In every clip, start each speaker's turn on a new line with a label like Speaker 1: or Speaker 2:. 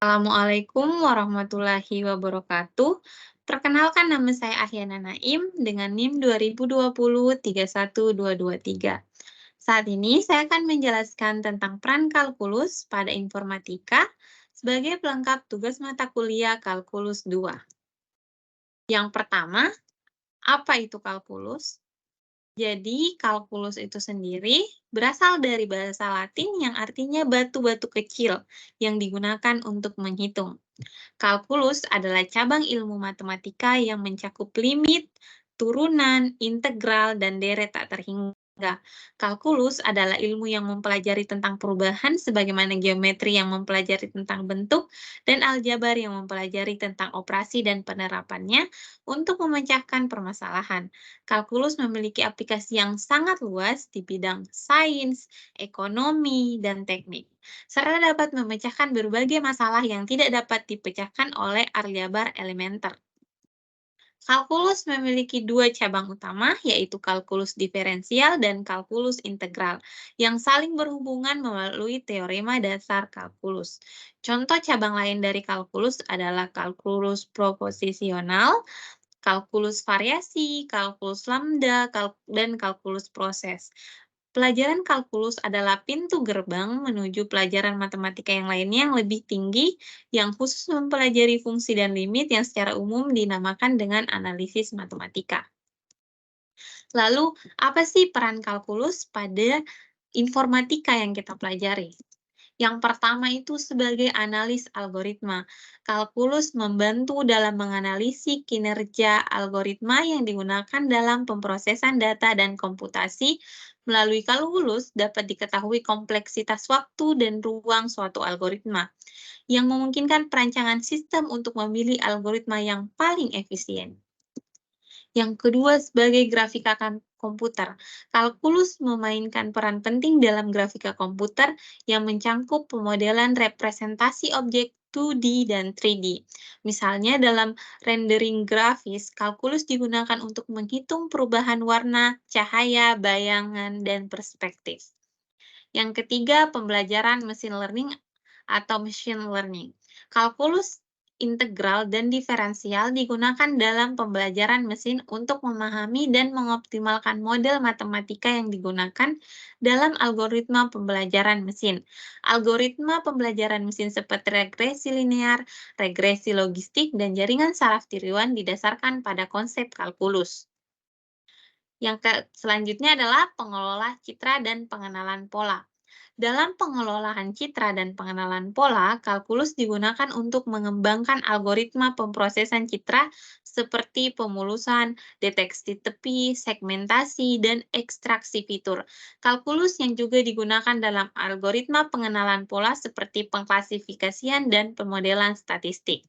Speaker 1: Assalamualaikum warahmatullahi wabarakatuh. Perkenalkan nama saya Ahyana Naim dengan NIM 2020 31223. Saat ini saya akan menjelaskan tentang peran kalkulus pada informatika sebagai pelengkap tugas mata kuliah Kalkulus 2. Yang pertama, apa itu kalkulus? Jadi, kalkulus itu sendiri berasal dari bahasa Latin yang artinya batu-batu kecil yang digunakan untuk menghitung. Kalkulus adalah cabang ilmu matematika yang mencakup limit, turunan, integral, dan deret tak terhingga. Kalkulus adalah ilmu yang mempelajari tentang perubahan sebagaimana geometri yang mempelajari tentang bentuk dan aljabar yang mempelajari tentang operasi dan penerapannya untuk memecahkan permasalahan. Kalkulus memiliki aplikasi yang sangat luas di bidang sains, ekonomi, dan teknik serta dapat memecahkan berbagai masalah yang tidak dapat dipecahkan oleh aljabar elementer. Kalkulus memiliki dua cabang utama, yaitu kalkulus diferensial dan kalkulus integral, yang saling berhubungan melalui teorema dasar kalkulus. Contoh cabang lain dari kalkulus adalah kalkulus proposisional, kalkulus variasi, kalkulus lambda, dan kalkulus proses. Pelajaran kalkulus adalah pintu gerbang menuju pelajaran matematika yang lainnya yang lebih tinggi, yang khusus mempelajari fungsi dan limit yang secara umum dinamakan dengan analisis matematika. Lalu, apa sih peran kalkulus pada informatika yang kita pelajari? Yang pertama itu sebagai analis algoritma. Kalkulus membantu dalam menganalisis kinerja algoritma yang digunakan dalam pemrosesan data dan komputasi. Melalui kalkulus dapat diketahui kompleksitas waktu dan ruang suatu algoritma, yang memungkinkan perancangan sistem untuk memilih algoritma yang paling efisien. Yang kedua, sebagai grafika komputer. Kalkulus memainkan peran penting dalam grafika komputer yang mencangkup pemodelan representasi objek 2D dan 3D. Misalnya dalam rendering grafis, kalkulus digunakan untuk menghitung perubahan warna, cahaya, bayangan, dan perspektif. Yang ketiga, pembelajaran machine learning atau machine learning. Kalkulus integral dan diferensial digunakan dalam pembelajaran mesin untuk memahami dan mengoptimalkan model matematika yang digunakan dalam algoritma pembelajaran mesin. Algoritma pembelajaran mesin seperti regresi linear, regresi logistik, dan jaringan saraf tiruan didasarkan pada konsep kalkulus. Selanjutnya adalah pengelola citra dan pengenalan pola. Dalam pengelolaan citra dan pengenalan pola, kalkulus digunakan untuk mengembangkan algoritma pemrosesan citra seperti pemulusan, deteksi tepi, segmentasi, dan ekstraksi fitur. Kalkulus yang juga digunakan dalam algoritma pengenalan pola seperti pengklasifikasian dan pemodelan statistik.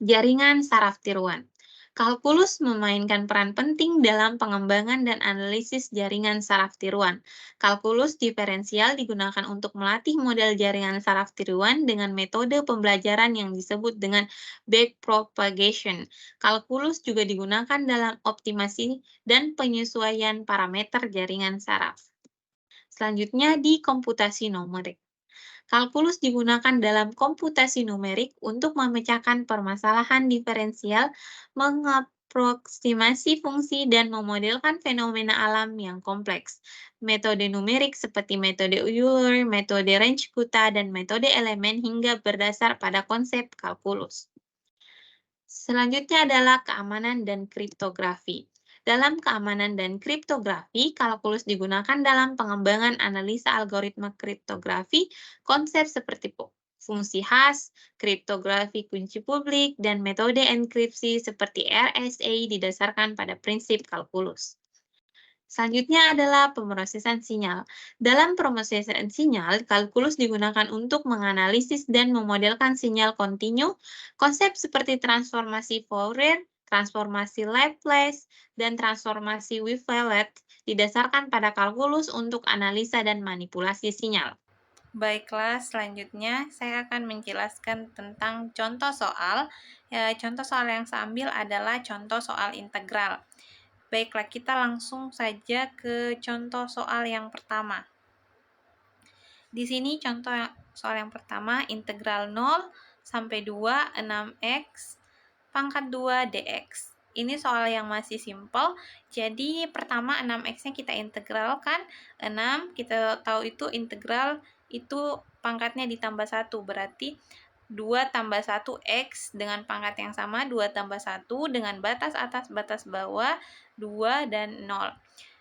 Speaker 1: Jaringan saraf tiruan. Kalkulus memainkan peran penting dalam pengembangan dan analisis jaringan saraf tiruan. Kalkulus diferensial digunakan untuk melatih model jaringan saraf tiruan dengan metode pembelajaran yang disebut dengan backpropagation. Kalkulus juga digunakan dalam optimasi dan penyesuaian parameter jaringan saraf. Selanjutnya di komputasi numerik. Kalkulus digunakan dalam komputasi numerik untuk memecahkan permasalahan diferensial, mengaproksimasi fungsi, dan memodelkan fenomena alam yang kompleks. Metode numerik seperti metode Euler, metode Runge-Kutta, dan metode elemen hingga berdasar pada konsep kalkulus. Selanjutnya adalah keamanan dan kriptografi. Dalam keamanan dan kriptografi, kalkulus digunakan dalam pengembangan analisa algoritma kriptografi, konsep seperti fungsi hash, kriptografi kunci publik, dan metode enkripsi seperti RSA didasarkan pada prinsip kalkulus. Selanjutnya adalah pemrosesan sinyal. Dalam pemrosesan sinyal, kalkulus digunakan untuk menganalisis dan memodelkan sinyal kontinu, konsep seperti transformasi Fourier, transformasi Laplace, dan transformasi Wirift didasarkan pada kalkulus untuk analisa dan manipulasi sinyal. Baiklah, selanjutnya saya akan menjelaskan tentang contoh soal. Contoh soal yang saya ambil adalah contoh soal integral. Baiklah, kita langsung saja ke contoh soal yang pertama. Di sini contoh soal yang pertama, integral 0 sampai 2 6x pangkat 2 dx. Ini soal yang masih simpel. Jadi pertama 6x-nya kita integralkan. 6 kita tahu itu integral itu pangkatnya ditambah 1. Berarti 2 tambah 1 x dengan pangkat yang sama. 2 tambah 1 dengan batas atas batas bawah 2 dan 0.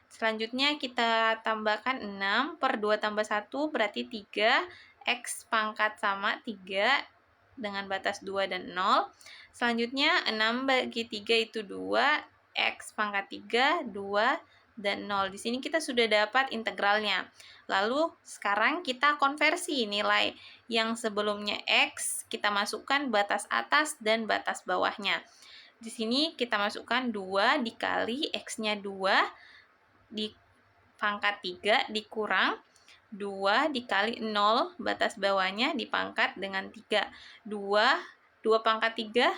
Speaker 1: Selanjutnya kita tambahkan 6 per 2 tambah 1 berarti 3. X pangkat sama 3 dengan batas 2 dan 0. Selanjutnya 6 bagi 3 itu 2. X pangkat 3, 2 dan 0. Di sini kita sudah dapat integralnya. Lalu sekarang kita konversi nilai yang sebelumnya X, kita masukkan batas atas dan batas bawahnya. Di sini kita masukkan 2 dikali X-nya 2 di pangkat 3 dikurang 2 dikali 0 batas bawahnya dipangkat dengan 3. 2 pangkat 3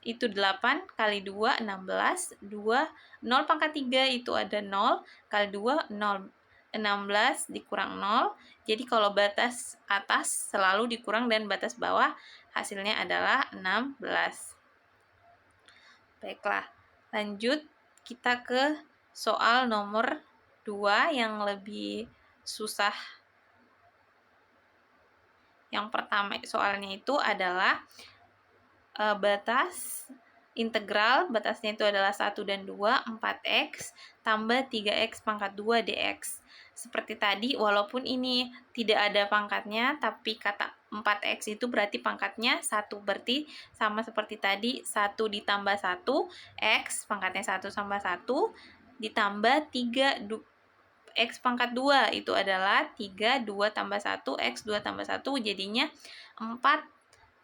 Speaker 1: itu 8 kali 2 16. 0 pangkat 3 itu ada 0 kali 2 0. 16 dikurang 0. Jadi kalau batas atas selalu dikurang dan batas bawah hasilnya adalah 16. Baiklah, lanjut kita ke soal nomor 2 yang lebih susah. Yang pertama soalnya itu adalah batas integral, batasnya itu adalah 1 dan 2, 4x tambah 3x pangkat 2 dx. Seperti tadi, walaupun ini tidak ada pangkatnya, tapi kata 4x itu berarti pangkatnya 1. Berarti sama seperti tadi, 1 ditambah 1, x pangkatnya 1 tambah 1, ditambah 3 x pangkat 2 itu adalah 3, 2 tambah 1, x 2 tambah 1 jadinya 4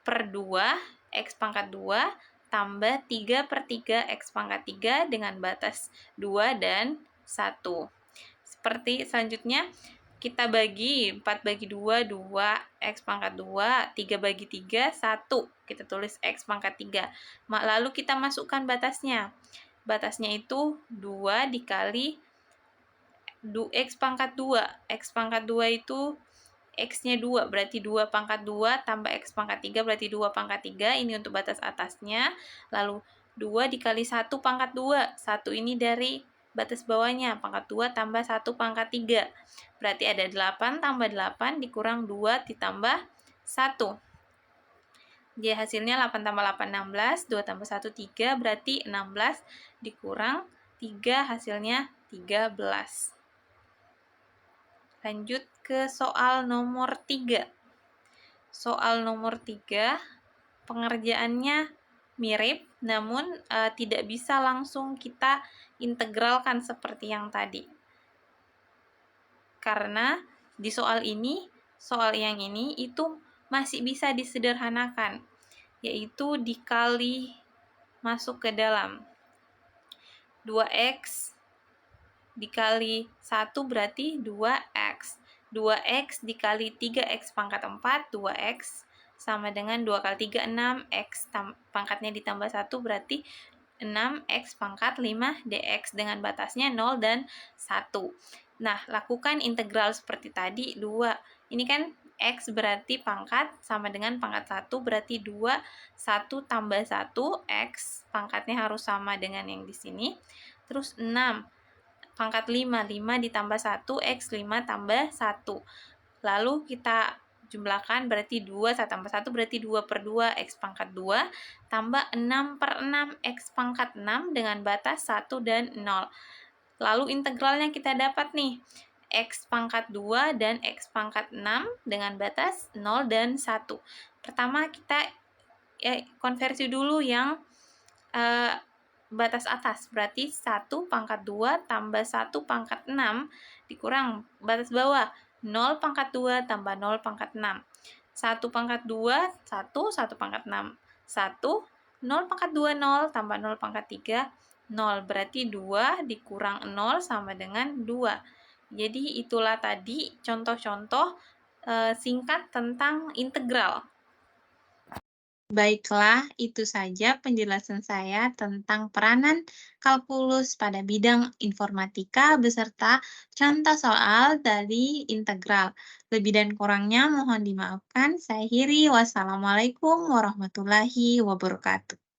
Speaker 1: per 2 x pangkat 2 tambah 3 per 3 x pangkat 3 dengan batas 2 dan 1. Seperti selanjutnya kita bagi 4 bagi 2, 2 x pangkat 2, 3 bagi 3, 1. Kita tulis x pangkat 3. Lalu kita masukkan batasnya. Batasnya itu 2 dikali x pangkat 2. X pangkat 2 itu x-nya 2, berarti 2 pangkat 2 tambah x pangkat 3, berarti 2 pangkat 3. Ini untuk batas atasnya. Lalu 2 dikali 1 pangkat 2. 1 ini dari batas bawahnya. Pangkat 2 tambah 1 pangkat 3. Berarti ada 8 tambah 8 dikurang 2 ditambah 1. Jadi hasilnya 8 tambah 8, 16. 2 tambah 1, 3. Berarti 16 dikurang 3 hasilnya 13. Lanjut ke soal nomor 3. Soal nomor 3, pengerjaannya mirip, namun tidak bisa langsung kita integralkan seperti yang tadi. Karena di soal yang ini itu masih bisa disederhanakan, yaitu dikali masuk ke dalam. 2x dikali 1 berarti 2x. 2x dikali 3x pangkat 4, 2x sama dengan 2 kali 3, 6x pangkatnya ditambah 1 berarti 6x pangkat 5 dx dengan batasnya 0 dan 1. Nah, lakukan integral seperti tadi 2. Ini kan x berarti pangkat sama dengan pangkat 1 berarti 2, 1 tambah 1, x pangkatnya harus sama dengan yang di sini. Terus 6 pangkat 5, 5 ditambah 1, x 5 tambah 1. Lalu kita jumlahkan berarti 2, 1 tambah 1 berarti 2 per 2, x pangkat 2, tambah 6 per 6, x pangkat 6 dengan batas 1 dan 0. Lalu integralnya kita dapat nih, x pangkat 2 dan x pangkat 6 dengan batas 0 dan 1. Pertama kita konversi dulu yang batas atas, berarti 1 pangkat 2 tambah 1 pangkat 6 dikurang batas bawah 0 pangkat 2 tambah 0 pangkat 6. 1 pangkat 2, 1 pangkat 6, 1, 0 pangkat 2, 0 tambah 0 pangkat 3, 0. Berarti 2 dikurang 0 sama dengan 2. Jadi itulah tadi contoh-contoh singkat tentang integral. Baiklah, itu saja penjelasan saya tentang peranan kalkulus pada bidang informatika beserta contoh soal dari integral. Lebih dan kurangnya mohon dimaafkan. Saya akhiri. Wassalamualaikum warahmatullahi wabarakatuh.